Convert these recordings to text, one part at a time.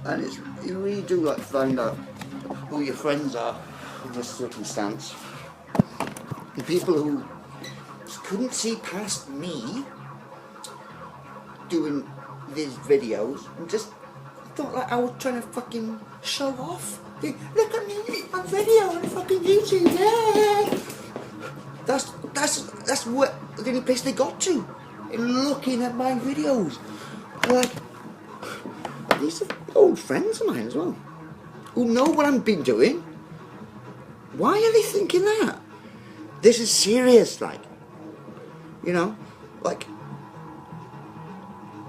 And you really do like find out who your friends are in this circumstance. The people who couldn't see past me doing these videos and just thought like I was trying to fucking show off. Look at me on video on fucking YouTube, yeah. That's what the only place they got to, in looking at my videos. Like, these are old friends of mine as well, who know what I've been doing. Why are they thinking that? This is serious, like, you know, like,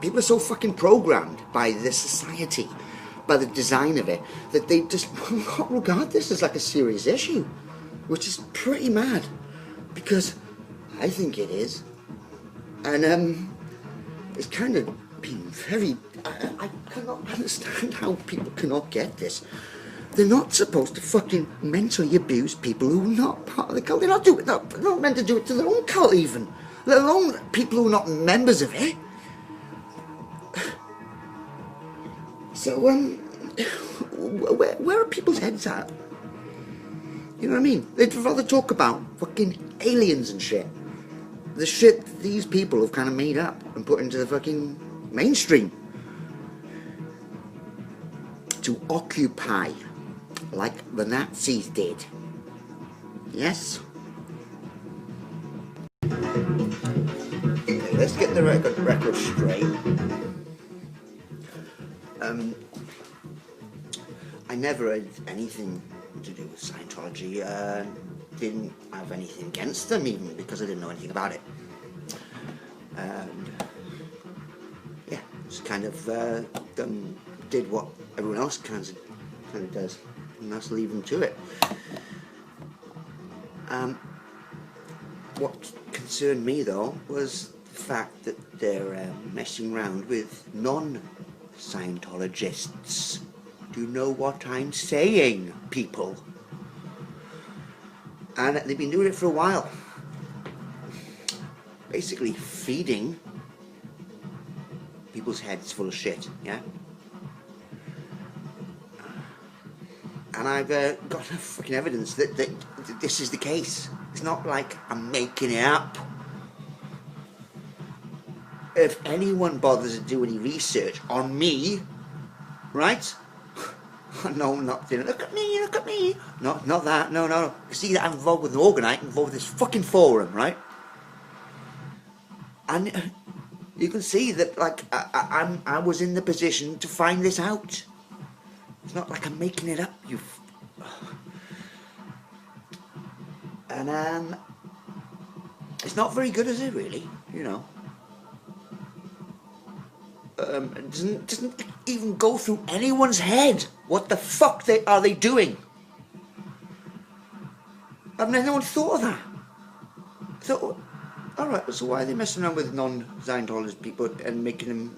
people are so fucking programmed by this society, by the design of it, that they just not regard this as like a serious issue, which is pretty mad, because I think it is. And it's kind of been very, I cannot understand how people cannot get this. They're not supposed to fucking mentally abuse people who are not part of the cult. They're not meant to do it to their own cult even, let alone people who are not members of it. So, where are people's heads at? You know what I mean? They'd rather talk about fucking aliens and shit. The shit these people have kind of made up and put into the fucking mainstream. To occupy, like the Nazis did. Yes? Okay, let's get the record straight. I never had anything to do with Scientology. Didn't have anything against them even, because I didn't know anything about it. And yeah, just kind of did what everyone else kind of does, and that's leave them to it. What concerned me though was the fact that they're messing around with non-Scientologists. Do you know what I'm saying, people? And they've been doing it for a while. Basically feeding people's heads full of shit, yeah? And I've got enough fucking evidence that this is the case. It's not like I'm making it up. If anyone bothers to do any research on me, right? No, not doing it. Look at me, look at me. Not that, no. You see that I'm involved with an organ, I'm involved with this fucking forum, right? And you can see that, like, I was in the position to find this out. It's not like I'm making it up, And, it's not very good, is it, really? You know? It doesn't even go through anyone's head. What the fuck are they doing? I've never thought of that. I thought, alright, so why are they messing around with non-Scientologist people and making them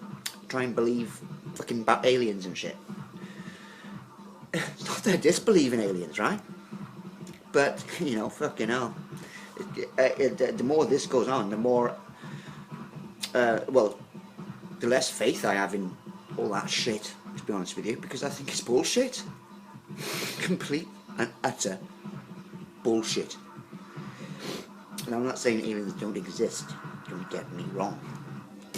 try and believe fucking about aliens and shit? It's not that I disbelieve in aliens, right? But, you know, fucking hell. The more this goes on, the more, well, the less faith I have in all that shit, to be honest with you, because I think it's bullshit. Complete and utter bullshit. And I'm not saying aliens don't exist, don't get me wrong,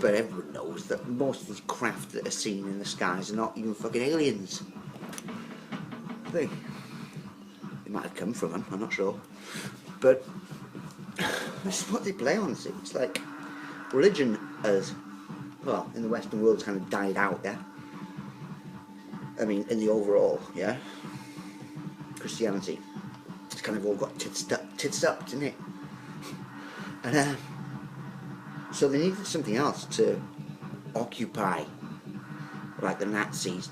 but everyone knows that most of these craft that are seen in the skies are not even fucking aliens. They might have come from them, I'm not sure, but this is what they play on. It's like religion has, well, in the Western world, it's kind of died out, yeah? I mean, in the overall, yeah? Christianity, it's kind of all got tits up, isn't it? And, so they needed something else to occupy, like the Nazis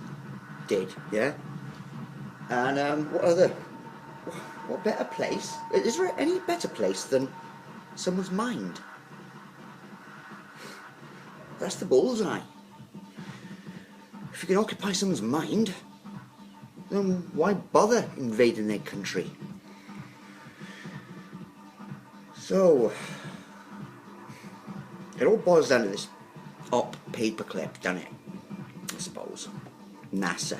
did, yeah? And, what better place? Is there any better place than someone's mind? That's the bullseye. If you can occupy someone's mind, then why bother invading their country? So, it all boils down to this op paperclip, doesn't it? I suppose. NASA,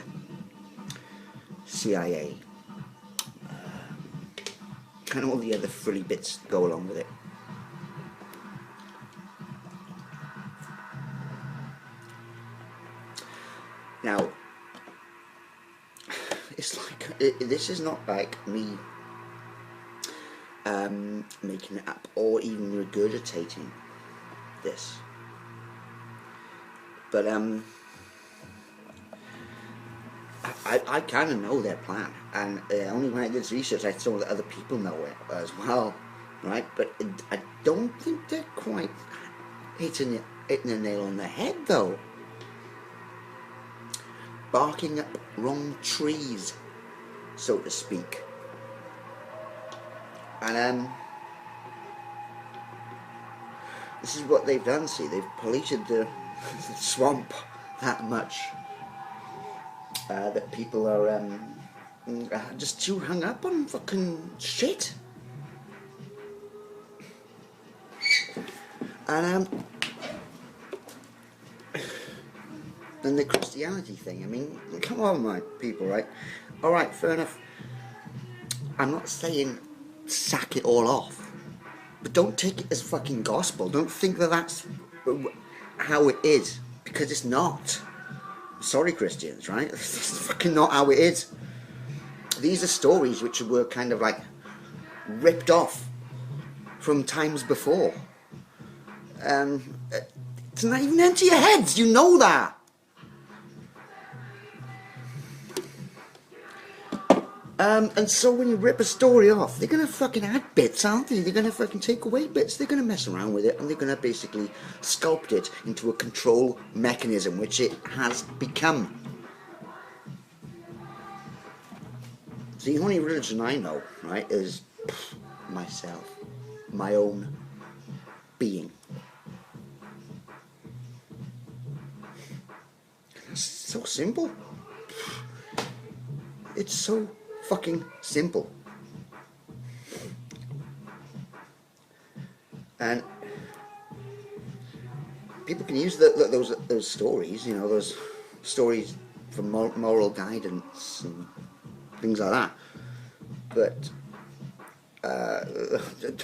CIA, and all the other frilly bits that go along with it. Now, it's like, this is not like me making it up or even regurgitating this, but I kind of know their plan, and only when I did this research I saw that other people know it as well, right? But I don't think they're quite hitting the nail on the head, though. Barking up wrong trees, so to speak. And this is what they've done. See, they've polluted the swamp that much that people are just too hung up on fucking shit. And then the Christianity thing. I mean, come on, my people, right? All right, fair enough. I'm not saying sack it all off, but don't take it as fucking gospel. Don't think that that's how it is, because it's not. Sorry, Christians, right? It's fucking not how it is. These are stories which were kind of like ripped off from times before. It's not even into your heads, you know that. And so when you rip a story off, they're going to fucking add bits, aren't they? They're going to fucking take away bits. They're going to mess around with it, and they're going to basically sculpt it into a control mechanism, which it has become. The only religion I know, right, is myself, my own being. It's so simple. It's so fucking simple. And people can use those stories, you know, those stories for moral guidance and things like that. But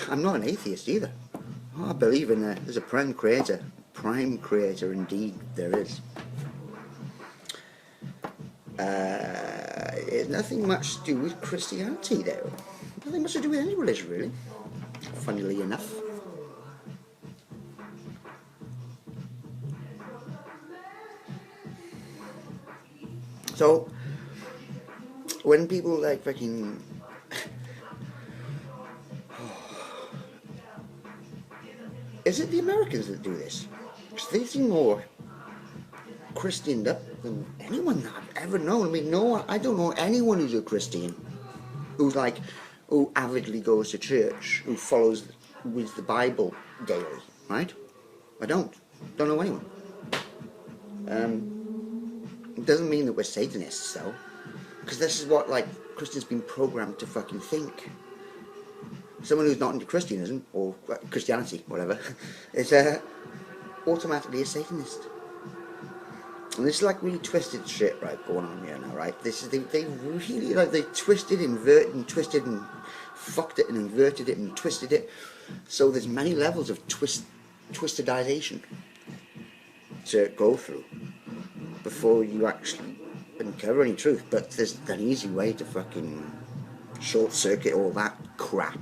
I'm not an atheist either. I believe in there's a prime creator. Prime creator, indeed, there is. It's nothing much to do with Christianity, though. Nothing much to do with any religion, really. Funnily enough. So, when people like fucking... Is it the Americans that do this? Because they seem more Christianed up than anyone I've ever known. I mean, no, I don't know anyone who's a Christian who avidly goes to church, who reads the Bible daily, right? I don't know anyone. It doesn't mean that we're Satanists, though, because this is what, like, Christians been programmed to fucking think. Someone who's not into Christianism, or Christianity, whatever, is automatically a Satanist. And this is like really twisted shit, right, going on here now, right? This is, they really, like, they twisted, inverted, and twisted, and fucked it, and inverted it, and twisted it. So there's many levels of twistedization to go through before you actually uncover any truth. But there's an easy way to fucking short circuit all that crap.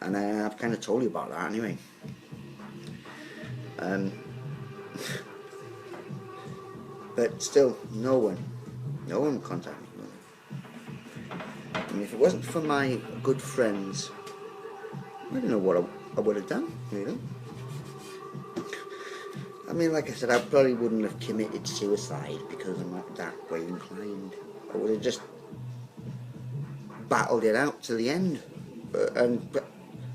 And I've kind of told you about that anyway. But still, no one contacted me. I mean, if it wasn't for my good friends, I don't know what I would have done, really. I mean, like I said, I probably wouldn't have committed suicide because I'm not that way inclined. I would have just battled it out to the end, but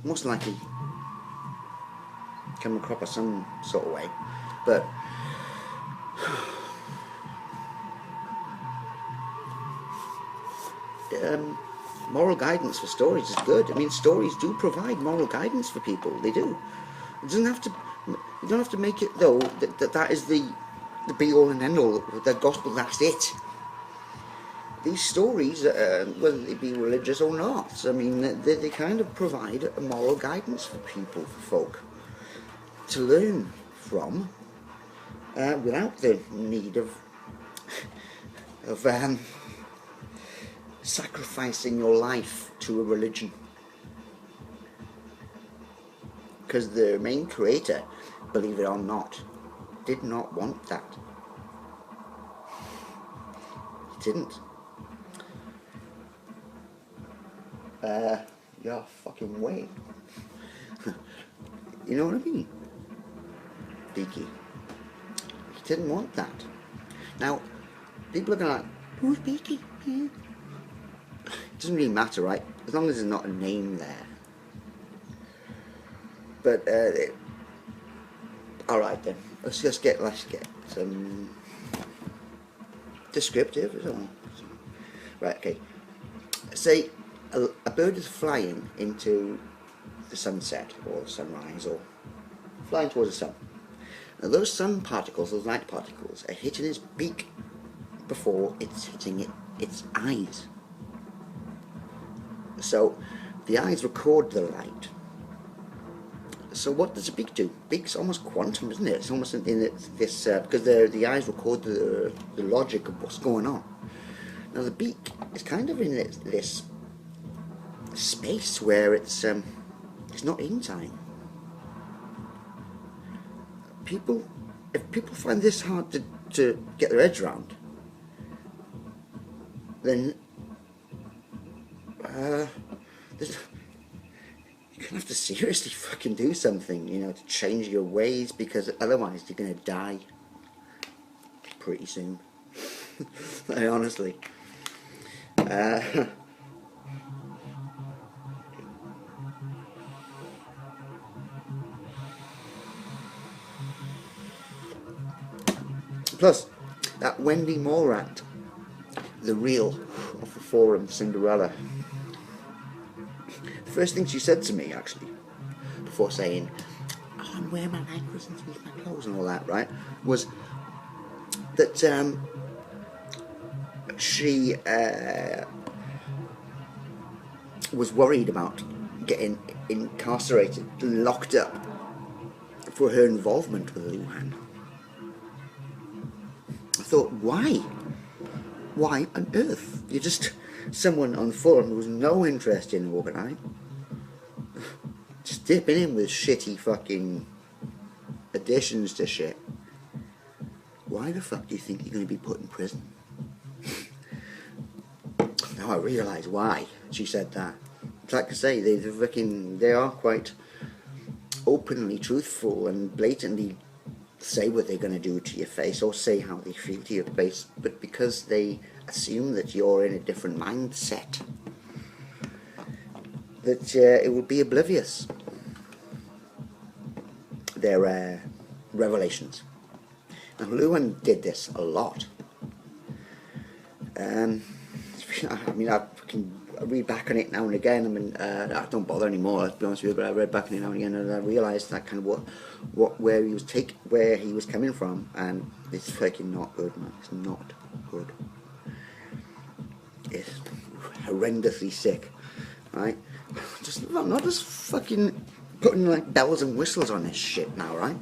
most likely come across some sort of way. But moral guidance for stories is good. I mean, stories do provide moral guidance for people. They do. It doesn't have to. You don't have to make it, though, that is the the be-all and end-all, the gospel, that's it. These stories, whether they be religious or not, I mean, they kind of provide a moral guidance for people, for folk, to learn from, without the need of sacrificing your life to a religion. Because the main creator, believe it or not, did not want that. He didn't. You're fucking way. You know what I mean? Beaky. He didn't want that. Now, people are going to like, who's Beaky? It doesn't really matter, right? As long as there's not a name there. But, alright then. Let's get some descriptive as well. Right, okay. Say a bird is flying into the sunset or the sunrise, or flying towards the sun. Now those sun particles, those light particles, are hitting its beak before it's hitting its eyes. So the eyes record the light. So what does the beak do? Beak's almost quantum, isn't it? It's almost in this because the eyes record the logic of what's going on. Now the beak is kind of in this space where it's not in time. If people find this hard to get their heads around, then you're gonna have to seriously fucking do something, you know, to change your ways, because otherwise you're gonna die pretty soon. Honestly. Plus, that Wendy Morant, the reel of the forum, Cinderella, the first thing she said to me, actually, before saying, oh, I'm wearing my necklace and my clothes and all that, right, was that she was worried about getting incarcerated, locked up, for her involvement with Luhan. I thought, why? Why on earth? You're just someone on the forum who has no interest in organising, just dipping in with shitty fucking additions to shit. Why the fuck do you think you're going to be put in prison? Now I realise why she said that. It's like I say, they are quite openly truthful and blatantly say what they're going to do to your face, or say how they feel to your face, but because they assume that you're in a different mindset, that it will be oblivious. Their revelations. Now Luhan did this a lot. I mean, I read back on it now and again. I mean, I don't bother anymore, let's be honest with you, but I read back on it now and again, and I realised that kind of where he was coming from, and it's fucking not good, man. It's not good. It's horrendously sick, right? Not just fucking putting like bells and whistles on this shit now, right?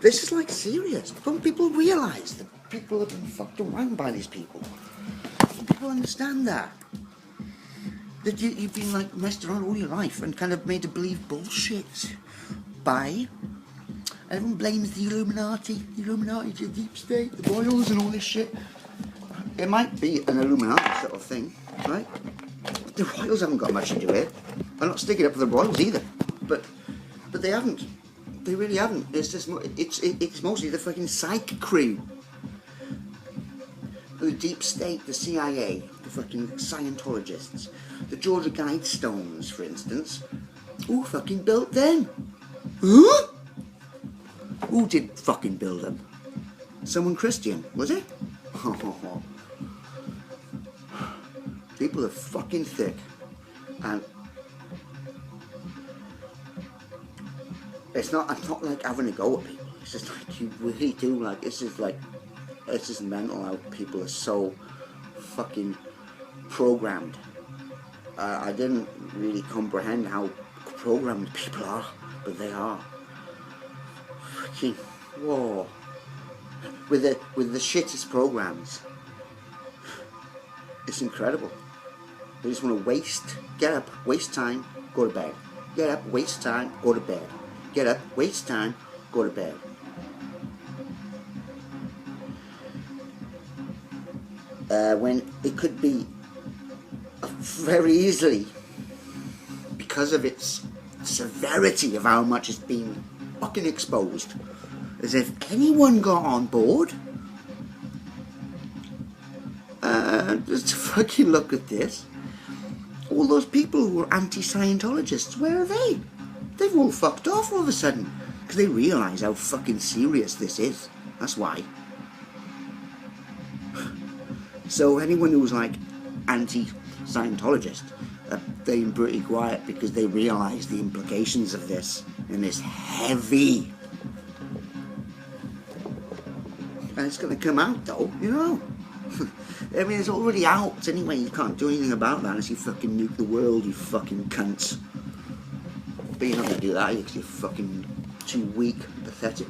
This is like serious. Don't people realise that people have been fucked around by these people? Don't people understand that? That you've been like messed around all your life and kind of made to believe bullshit by... Everyone blames the Illuminati, the deep state, the royals and all this shit. It might be an Illuminati sort of thing, right? But the royals haven't got much to do with it. I'm not sticking up for the royals either, but they haven't. They really haven't. It's just it's mostly the fucking psych crew, the deep state, the CIA, the fucking Scientologists, the Georgia Guidestones, for instance. Who fucking built them? Huh? Who did fucking build them? Someone Christian, was it? People are fucking thick, and I'm not like having a go at people. It's just like, you really do, like, it's just mental how people are so fucking programmed. I didn't really comprehend how programmed people are, but they are. Fucking, whoa. With the shittest programs. It's incredible. They just want to get up, waste time, go to bed. Get up, waste time, go to bed. Get up, waste time, go to bed. When it could be very easily, because of its severity of how much it's been fucking exposed, as if anyone got on board. Just fucking look at this. All those people who were anti-Scientologists, where are they? They've all fucked off all of a sudden, because they realise how fucking serious this is. That's why. So anyone who was like anti-Scientologist, they're pretty quiet because they realise the implications of this, and it's heavy. And it's going to come out though, you know. I mean, it's already out anyway. You can't do anything about that unless you fucking nuke the world, you fucking cunts. But you're not going to do that because you're fucking too weak, pathetic.